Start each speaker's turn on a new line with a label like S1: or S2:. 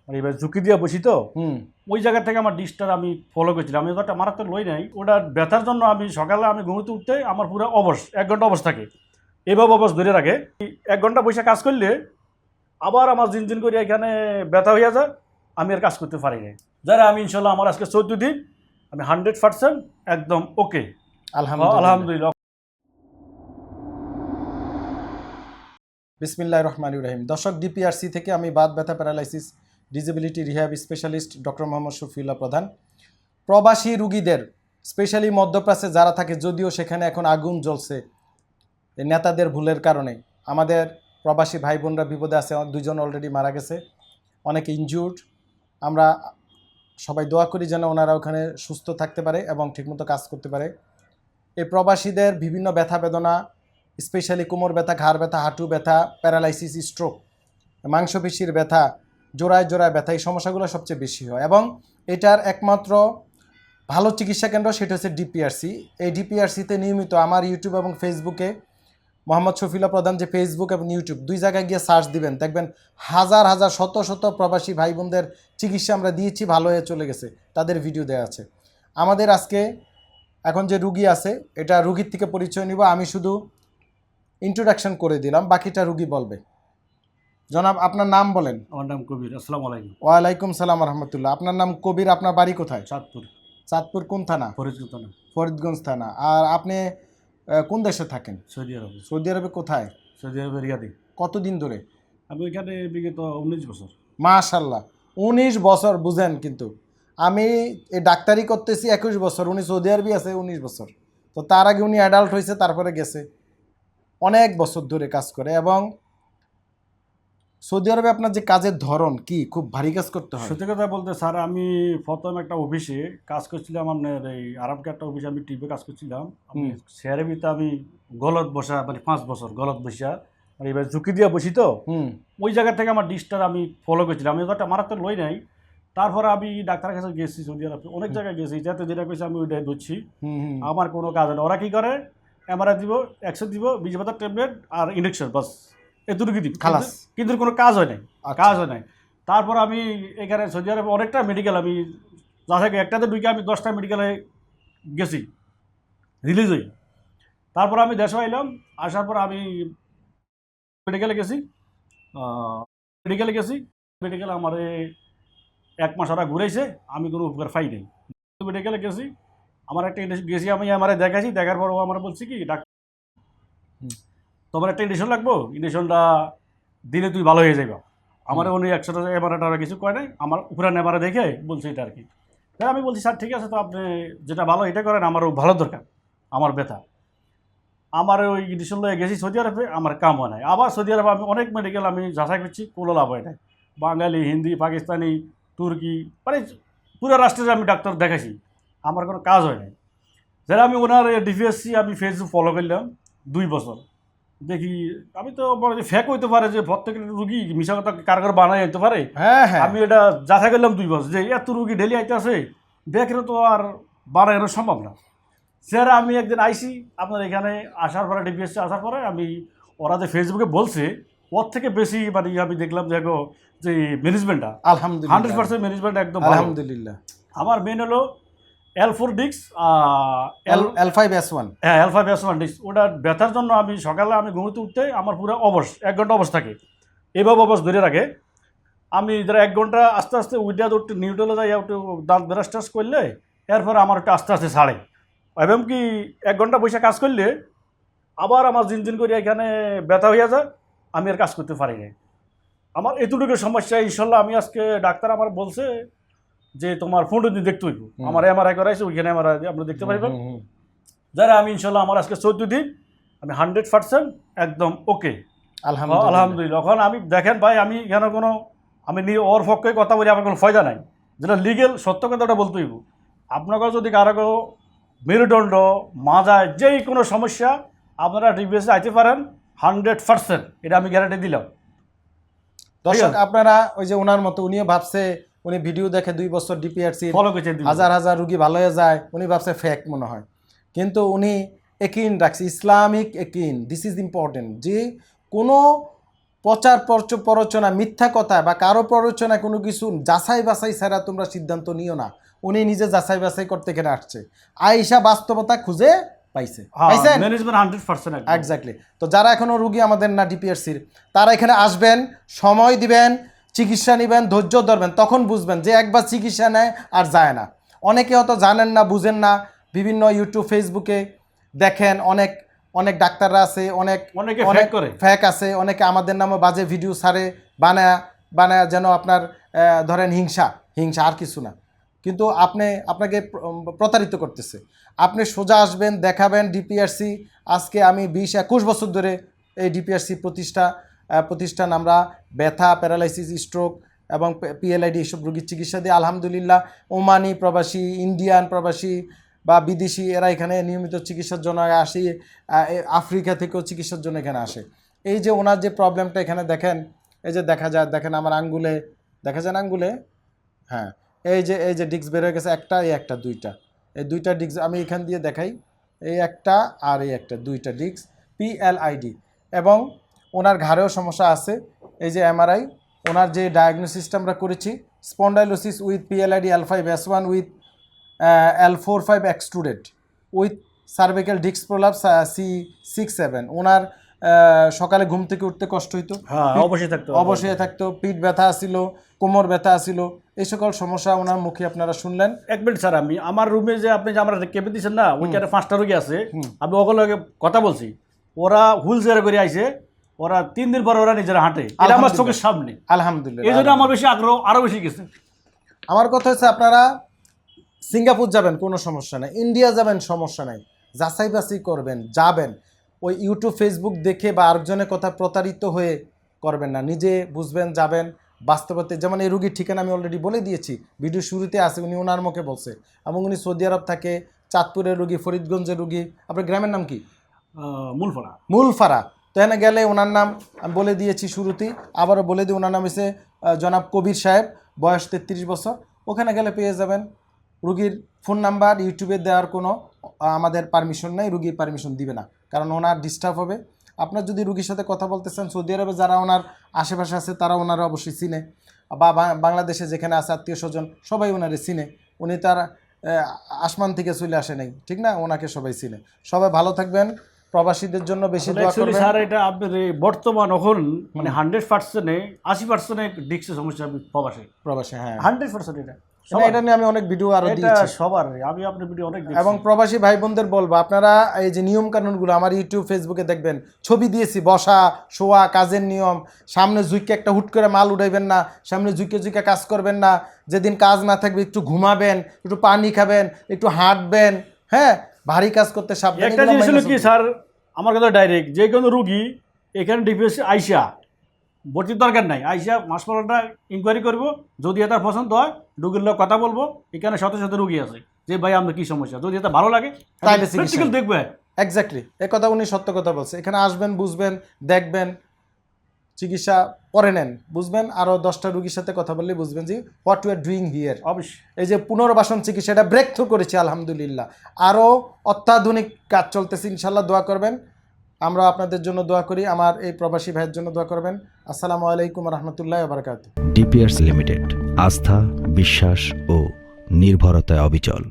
S1: মানে এবার ঝুঁকি দিয়ে বসি তো ওই জায়গা থেকে আমার ডিসটার আমি ফলো করছিলাম। আমি ওটা মারাত্মক লই নাই, ওটা ব্যথার জন্য আমি সকালে আমি ঘুমোতে উঠতে আমার পুরো অবশ 1 ঘন্টা অবশ থাকে, এভাবে অবশ ধরে রাখে। 1 ঘন্টা বসে কাজ করলে আবার আমার জিনজিন করে এখানে ব্যথা হইয়া যায়, আমি আর কাজ করতে পারি না। যারা আমি ইনশাল্লাহ আমার আজকে 14 দিন আমি 100% একদম ওকে, আলহামদুলিল্লাহ।
S2: বিসমিল্লাহির রহমানির রহিম। দর্শক, ডিপিআরসি থেকে আমি বাত ব্যথা paralysis disability rehab specialist doctor Mohammad Shafiullah প্রধান। প্রবাসী রুগীদের স্পেশালি মধ্যপ্রাচ্যে যারা থাকে, যদিও সেখানে এখন আগুন জ্বলছে এই নেতাদের ভুলের কারণে, আমাদের প্রবাসী ভাই বোনরা বিপদে আছে। 2 জন অলরেডি মারা গেছে, অনেকে ইনজিউর্ড। আমরা সবাই দোয়া করি যেন ওনারা ওখানে সুস্থ থাকতে পারে এবং ঠিকমতো কাজ করতে পারে। এই প্রবাসীদের বিভিন্ন ব্যথা বেদনা, স্পেশালি কোমর ব্যথা, ঘাড় ব্যথা, হাঁটু ব্যথা, প্যারালাইসিস, স্ট্রোক, মাংসপেশির ব্যথা, জোড়ায় জোড়ায় ব্যথা, এই সমস্যাগুলো সবচেয়ে বেশি হয়। এবং এটার একমাত্র ভালো চিকিৎসা কেন্দ্র সেটা হচ্ছে ডিপিআরসি। এই ডিপিআরসিতে নিয়মিত আমার ইউটিউব এবং ফেসবুকে মোহাম্মদ শফিউল্লাহ প্রধান যে ফেসবুক এবং ইউটিউব 2 জায়গায় গিয়ে সার্চ দিবেন, দেখবেন হাজার হাজার শত শত প্রবাসী ভাই বোনদের চিকিৎসা আমরা দিয়েছি, ভালো হয়ে চলে গেছে, তাদের ভিডিও দেওয়া আছে। আমাদের আজকে এখন যে রুগী আছে, এটা রুগীর থেকে পরিচয় নিব। আমি শুধু ইন্ট্রোডাকশন করে দিলাম, বাকিটা রুগী বলবে। জনাব, আপনার নাম বলেন।
S1: আমার নাম কবির। আসসালামু আলাইকুম।
S2: ওয়ালাইকুম সালাম রহমতুল্লাহ। আপনার নাম কবির, আপনার বাড়ি কোথায়?
S1: চাঁদপুর।
S2: চাঁদপুর কোন থানা?
S1: ফরিদগঞ্জ।
S2: ফরিদগঞ্জ থানা। আর আপনি কোন দেশে থাকেন?
S1: সৌদি আরব।
S2: সৌদি আরবে কোথায়?
S1: সৌদি আরবের রিয়াদে।
S2: কতদিন ধরে?
S1: আমি ওইখানে বিগত 19 বছর।
S2: মাশাল্লাহ, 19 বছর। বুঝেন, কিন্তু আমি এই ডাক্তারি করতেছি 21 বছর, উনি সৌদি আরবি আছে 19 বছর। তো তার আগে উনি অ্যাডাল্ট হয়েছে, তারপরে গেছে, অনেক বছর ধরে কাজ করে। এবং সৌদি আরবে আপনার যে কাজের ধরন কি, খুব ভারী কাজ করতে হয়?
S1: সত্যি কথা বলতে স্যার, আমি প্রথম একটা অফিসে কাজ করছিলাম, আপনার এই আরবকে একটা অফিসে আমি টিপে কাজ করছিলাম। আমি শেয়ারের ভিতরে আমি গলত বসা, মানে 5 বছর গলত বসা, মানে এবার ঝুঁকি দিয়ে বসি তো ওই জায়গা থেকে আমার ডিসটার আমি ফলো করছিলাম। আমি ওটা মারাত্মক লই নাই। তারপরে আমি ডাক্তারের কাছে গেছি, সৌদি আরবে অনেক জায়গায় গেছি, যাতে যেটা কইছে আমি ওইটাই ধরছি। আমার কোনো কাজ হয় না। ওরা কী করে, এমআরআই দিব, 100 দিব, 20 পাতার ট্যাবলেট আর ইঞ্জেকশন, বাস এতটুকু দিব, খালাস। কিন্তু কোনো কাজ হয় নাই, কাজ হয় নাই। তারপর আমি এখানে সৌদি আরবে অনেকটা মেডিকেল, আমি যা থেকে একটাতে ঢুকে আমি 10টা মেডিকেলে গেছি রিলিজ হই। তারপর আমি দেশে আইলাম, আসার পর আমি মেডিকেলে গেছি, মেডিকেলে আমার 1 মাস ওরা ঘুরাইছে, আমি কোনো উপকার পাই নাই। মেডিকেলে গেছি, আমার একটা গেছি, আমি এমআরআই দেখাইছি, দেখার পর ও আমার বলছি কি, ডাক্তার তোমার একটা ইঞ্জেকশন লাগবো, ইঞ্জেকশনটা দিলে তুই ভালো হয়ে যাবে। আমার উনি 100 টাকা এমআরআইটা কিছু কয় নাই, আমার উপরে এমআরআই দেখে বলছে এটা আর কি। তাই আমি বলছি স্যার ঠিক আছে, তো আপনি যেটা ভালো এটা করেন, আমারও ভালো দরকার, আমার ব্যথা। আমার ওই ইঞ্জেকশন লয়ে গেছি সৌদি আরবে, আমার কাম হয় নাই। আবার সৌদি আরবে আমি অনেক মেডিকেল আমি যাচাই করছি, কোনো লাভ হয় নাই। বাঙালি, হিন্দি, পাকিস্তানি, তুর্কি, মানে পুরো রাষ্ট্রের আমি ডাক্তার দেখাইছি, আমার কোনো কাজ হয় নাই। যারা আমি ওনার ডিপিএসসি আমি ফেসবুক ফলো করলাম 2 বছর, দেখি আমি তো বড় যে ফেক হইতে পারে, যে প্রত্যেকের রুগী মিশা কথা কারগর বানাই যেতে পারে। আমি এটা যাচাই করলাম 2 বছর, যে এত রুগী ডেলি আইতে আছে, দেখলে তো আর বানানো সম্ভব না। স্যার আমি একদিন আইসি আপনার এখানে আসার পরে, ডিপিএসসি আসার পরে আমি, ওরা যে ফেসবুকে বলছে ওর থেকে বেশি মানে আমি দেখলাম যে ম্যানেজমেন্টটা
S2: আলহামদুলিল্লাহ
S1: 100% ম্যানেজমেন্ট একদম
S2: আলহামদুলিল্লাহ।
S1: আমার মেন হলো L4 ডিক্স,
S2: L5S1।
S1: হ্যাঁ, L5S1 ডিক্স। ওটা ব্যথার জন্য আমি সকালে আমি ঘুমোতে উঠতে আমার পুরো অবশ 1 ঘন্টা অবশ থাকে, এভাবে অবশ ধরে রাখে। আমি যারা 1 ঘন্টা আস্তে আস্তে উইটা একটু নিউট্রালে যাই, একটু দাঁত ব্রাশ টাশ করলে এরপরে আমার একটু আস্তে আস্তে ছাড়ে। এবং কি 1 ঘন্টা বসে কাজ করলে আবার আমার জিনজিন করে এখানে ব্যথা হইয়া যায়, আমি আর কাজ করতে পারি না। আমার এতটুকু সমস্যা। ইনশাল্লাহ আমি আজকে ডাক্তার আমার বলছে যে তোমার ফোনটা দিয়ে দেখতে হইব, আমার এমআরআই করাইছে, ওইখানে এমআরআই আপনি দেখতে পাইবেন। যারা আমি ইনশাল্লাহ আমার আজকে 14 দিন আমি 100% একদম ওকে, আলহামদুলিল্লাহ। এখন আমি দেখেন ভাই, আমি এখানে কোনো আমি ওর পক্ষে কথা বলি, আমার কোনো ফায়দা নাই। যেটা লিগেল সত্য কথাটা বলতে হইব। আপনাকে যদি কারো মেরুদণ্ড, মাজায় যেই কোনো সমস্যা, আপনারা ডিপিএসসি আইতে পারেন 100%, এটা আমি গ্যারান্টি দিলাম।
S2: দর্শক, আপনারা ওই যে ওনার মতো, উনিও ভাবছে, উনি ভিডিও দেখে 2 বছর ডিপিআরসি
S1: ফলো করছে,
S2: হাজার হাজার রুগী ভালো হয়ে যায়, উনি ভাবছে ফেক মনে হয়। কিন্তু উনি একিন রাখছে, ইসলামিক একিন। দিস ইজ ইম্পর্টেন্ট, যে কোনো প্রচার প্ররোচনা, মিথ্যা কথা বা কারো প্ররোচনা কোনো কিছু যাচাই বাছাই ছাড়া তোমরা সিদ্ধান্ত নিও না। উনি নিজে যাচাই বাছাই করতে এখানে আসছে, আইসা বাস্তবতা খুঁজে পাইছে, পাইছেন?
S1: ম্যানেজমেন্ট 100% একদম।
S2: এক্স্যাক্টলি। তো যারা এখনো রুগী আমাদের না ডিপিআরসির, তারা এখানে আসবেন, সময় দিবেন, চিকিৎসা নেবেন, ধৈর্য ধরবেন, তখন বুঝবেন যে একবার চিকিৎসা নেয় আর যায় না। অনেকে হয়তো জানেন না, বুঝেন না, বিভিন্ন ইউটিউব ফেসবুকে দেখেন অনেক অনেক ডাক্তাররা আছে,
S1: অনেকে fake করে।
S2: ফ্যাক আছে, অনেকে আমাদের নামে বাজে ভিডিও ছাড়ে, বানায় যেন আপনার ধরেন হিংসা আর কিছু না, কিন্তু আপনাকে প্রতারিত করতেছে। আপনি সোজা আসবেন, দেখাবেন ডিপিআরসি। আজকে আমি 20-21 বছর ধরে এই ডিপিআরসি প্রতিষ্ঠান আমরা ব্যথা, প্যারালাইসিস, স্ট্রোক এবং পিএলআইডি এইসব রোগীর চিকিৎসা দিয়ে আলহামদুলিল্লাহ। ওমানি প্রবাসী, ইন্ডিয়ান প্রবাসী বা বিদেশি এরা এখানে নিয়মিত চিকিৎসার জন্য আসে, আফ্রিকা থেকেও চিকিৎসার জন্য এখানে আসে। এই যে ওনার যে প্রবলেমটা এখানে দেখেন, এই যে দেখা যায়, দেখেন আমার আঙ্গুলে, দেখা যায় না আঙ্গুলে? হ্যাঁ, এই যে ডিস্ক বের হয়ে গেছে, একটা, এই একটা, দুইটা, এই দুইটা ডিস্ক আমি এখান দিয়ে দেখাই, এই একটা আর এই একটা, দুইটা ডিস্ক পিএলআইডি। এবং ওনার ঘাড়েও সমস্যা আছে, এই যে এমআরআই, ওনার যে ডায়াগনোসিসটা আমরা করেছি, spondylosis with PLID L5S1 with L45 extruded with cervical disc prolapse C6-7। ওনার সকালে ঘুম থেকে উঠতে কষ্ট হইতো, অবশ্যই থাকতো, পিঠ ব্যথা আসিল, কোমর ব্যথা আসিল, এই সকল সমস্যা ওনার মুখে আপনারা শুনলেন।
S1: এক মিনিট স্যার, আমি আমার রুমে যে আপনি যে আমরা কেঁপে দিচ্ছেন না, ওইখানে 5টা রোগী আছে, আমি ওগুলো কথা বলছি, ওরা হুইল চেয়ারে করে আইছে, ওরা 3 দিন পর ওরা নিজেরা হাঁটে, এটা আমার চোখের সামনে,
S2: আলহামদুলিল্লাহ।
S1: এই জন্য আমার বেশি আগ্রহ আরো বেশি গেছে।
S2: আমার কথা হচ্ছে, আপনারা সিঙ্গাপুর যাবেন কোনো সমস্যা নাই, ইন্ডিয়া যাবেন সমস্যা নাই, যাচাই বাছাই করবেন, যাবেন। ওই ইউটিউব ফেসবুক দেখে বা আরেকজনের কথা প্রতারিত হয়ে করবেন না, নিজে বুঝবেন, যাবেন বাস্তবতে। যেমন এই রুগীর ঠিকানা আমি অলরেডি বলে দিয়েছি, ভিডিও শুরুতে আছে, উনি ওনার মুখে বলছে, এবং উনি সৌদি আরব থাকে, চাঁদপুরের রুগী, ফরিদগঞ্জের রুগী। আপনার গ্রামের নাম কি? মূলফাড়া। তো এখানে গেলে ওনার নাম আমি বলে দিয়েছি শুরুতেই, আবারও বলে দিই, ওনার নাম হচ্ছে জনাব কবির সাহেব, বয়স 33 বছর। ওখানে গেলে পেয়ে যাবেন। রুগীর ফোন নাম্বার ইউটিউবে দেওয়ার কোনো আমাদের পারমিশন নেই, রুগীর পারমিশন দিবে না, কারণ ওনার ডিস্টার্ব হবে। আপনার যদি রুগীর সাথে কথা বলতেছেন, সৌদি আরবে যারা ওনার আশেপাশে আছে তারা ওনারা অবশ্যই চিনে, বা বাংলাদেশে যেখানে আছে আত্মীয় স্বজন সবাই ওনারে চিনে। উনি তার আসমান থেকে চলে আসে নাই, ঠিক না? ওনাকে সবাই চিনে। সবাই ভালো থাকবেন, প্রবাসীদের জন্য বেশি দোয়া করবেন।
S1: স্যার, এটা আপনার বর্তমান এখন মানে 100%-এ 80% ডিস্কের সমস্যা প্রবাসী, হ্যাঁ 100%
S2: এটা নিয়ে আমি অনেক ভিডিও আরো দিয়েছি
S1: সবার, আমি আপনার ভিডিও অনেক দেখছি।
S2: এবং প্রবাসী ভাই বোনদের বলবো, আপনারা এই যে নিয়ম কানুনগুলো আমার ইউটিউব ফেসবুকে দেখবেন, ছবি দিয়েছি, বসা শোয়া, কাজের নিয়ম, সামনে জুইকে একটা হুট করে মাল উঠাইবেন না, সামনে জুইকে কাজ করবেন না, যেদিন কাজ না থাকবে একটু ঘুমাবেন, একটু পানি খাবেন, একটু হাঁটবেন, হ্যাঁ, ভারী কাজ করতে সাবধান।
S1: একটা জিনিস হলো কি স্যার, আমার কথা ডাইরেক্ট, যে কোনো রুগী এখানে ডিপিএসসি আইসা ভর্তির দরকার নাই, আইসা মাসপালটা ইনকোয়ারি করবো, যদি এটা পছন্দ হয় রুগীর লোক কথা বলবো, এখানে শত শত রুগী আছে, যে ভাই আপনার কি সমস্যা, যদি এটা ভালো লাগে তাহলে প্র্যাকটিক্যাল দেখবে।
S2: এক্স্যাক্টলি, এই কথা উনি সত্য কথা বলছে। এখানে আসবেন, বুঝবেন, দেখবেন, চিকিৎসা করে নেন, বুঝবেন। আরও 10টা রুগীর সাথে কথা বললে বুঝবেন যে what you are doing here.
S1: অবশ্যই
S2: এই যে পুনর্বাসন চিকিৎসা, এটা ব্রেক থ্রু করেছি আলহামদুলিল্লাহ। আরও অত্যাধুনিক কাজ চলতেছে, ইনশাল্লাহ দোয়া করবেন, আমরা আপনাদের জন্য দোয়া করি, আমার এই প্রবাসী ভাইয়ের জন্য দোয়া করবেন। আসসালামু আলাইকুম রহমতুল্লাহি ওয়া বারাকাতুহু।
S3: ডিপিআরসি লিমিটেড, আস্থা, বিশ্বাস ও নির্ভরতায় অবিচল।